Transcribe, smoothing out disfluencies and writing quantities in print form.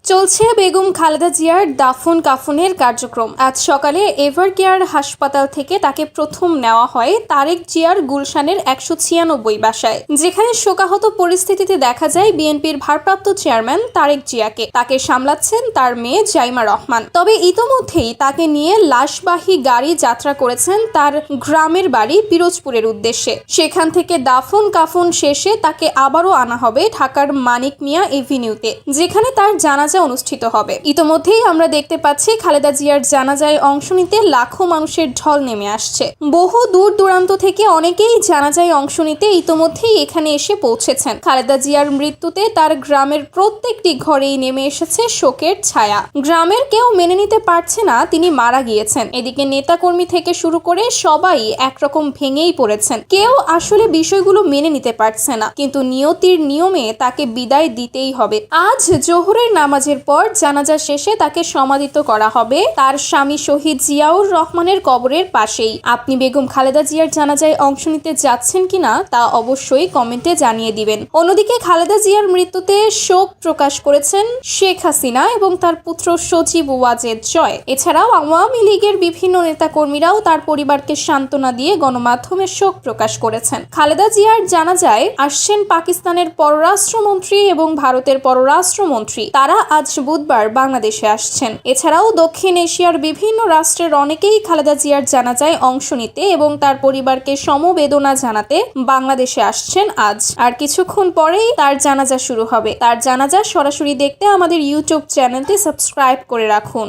চলছে বেগম খালেদা জিয়ার দাফন কাফনের কার্যক্রম। আজ সকালে এভারকেয়ার হাসপাতাল থেকে তাকে প্রথম নেওয়া হয় তারেক জিয়ার গুলশানের ১৯৬ বাসায়, যেখানে শোকাহত পরিস্থিতিতে দেখা যায় বিএনপির ভারপ্রাপ্ত চেয়ারম্যান তারেক জিয়াকে। তাকে সামলাচ্ছেন তার মেয়ে জাইমা রহমান। তবে ইতোমধ্যেই তাকে নিয়ে লাশবাহী গাড়ি যাত্রা করেছেন তার গ্রামের বাড়ি পিরোজপুরের উদ্দেশ্যে। সেখান থেকে দাফন কাফন শেষে তাকে আবারও আনা হবে ঢাকার মানিক মিয়া এভিনিউতে, যেখানে তার জানাজা অনুষ্ঠিত হবে। ইতোমধ্যেই আমরা দেখতে পাচ্ছি খালেদা জিয়ার জানাজায় অংশ নিতে লাখো মানুষের ঢল নেমে আসছে। বহু দূর দূরান্ত থেকে অনেকেই জানাজায় অংশ নিতে ইতোমধ্যেই এখানে এসে পৌঁছেছেন। খালেদা জিয়ার মৃত্যুতে তার গ্রামের প্রত্যেকটি ঘরেই নেমে এসেছে শোকের ছায়া। গ্রামের কেউ মেনে নিতে পারছে না তিনি মারা গিয়েছেন। এদিকে নেতাকর্মী থেকে শুরু করে সবাই একরকম ভেঙেই পড়েছেন। কেউ আসলে বিষয়গুলো মেনে নিতে পারছে না, কিন্তু নিয়তির নিয়মে তাকে বিদায় দিতেই হবে। আজ জোহরের নামাজের পর জানাজা শেষে তাকে সমাধিত করা হবে তার স্বামী শহীদ জিয়াউর রহমানের কবরের পাশেই। আপনি বেগম খালেদা জিয়ার জানাজায় অংশ নিতে যাচ্ছেন কিনা তা অবশ্যই কমেন্টে জানিয়ে দিবেন। অন্যদিকে খালেদা জিয়ার মৃত্যুতে শোক প্রকাশ করেছেন শেখ হাসিনা এবং তার পুত্র সজীব ওয়াজেদ জয়। এছাড়াও আওয়ামী লীগের বিভিন্ন নেতাকর্মীরাও তার পরিবারকে সান্ত্বনা দিয়ে গণমাধ্যমে শোক প্রকাশ করেছেন। খালেদা জিয়ার জানাজায় আসছেন পাকিস্তানের পররাষ্ট্রমন্ত্রী এবং ভারতের পররাষ্ট্রমন্ত্রী। তারা আজ বুধবার বাংলাদেশে আসছেন। এছাড়াও দক্ষিণ এশিয়ার বিভিন্ন রাষ্ট্রের অনেকেই খালেদা জিয়ার জানাজায় অংশ নিতে এবং তার পরিবারকে সমবেদনা জানাতে বাংলাদেশে আসছেন আজ। আর কিছুক্ষণ পরেই তার জানাজা শুরু হবে। তার জানাজা সরাসরি দেখতে আমাদের ইউটিউব চ্যানেলটি সাবস্ক্রাইব করে রাখুন।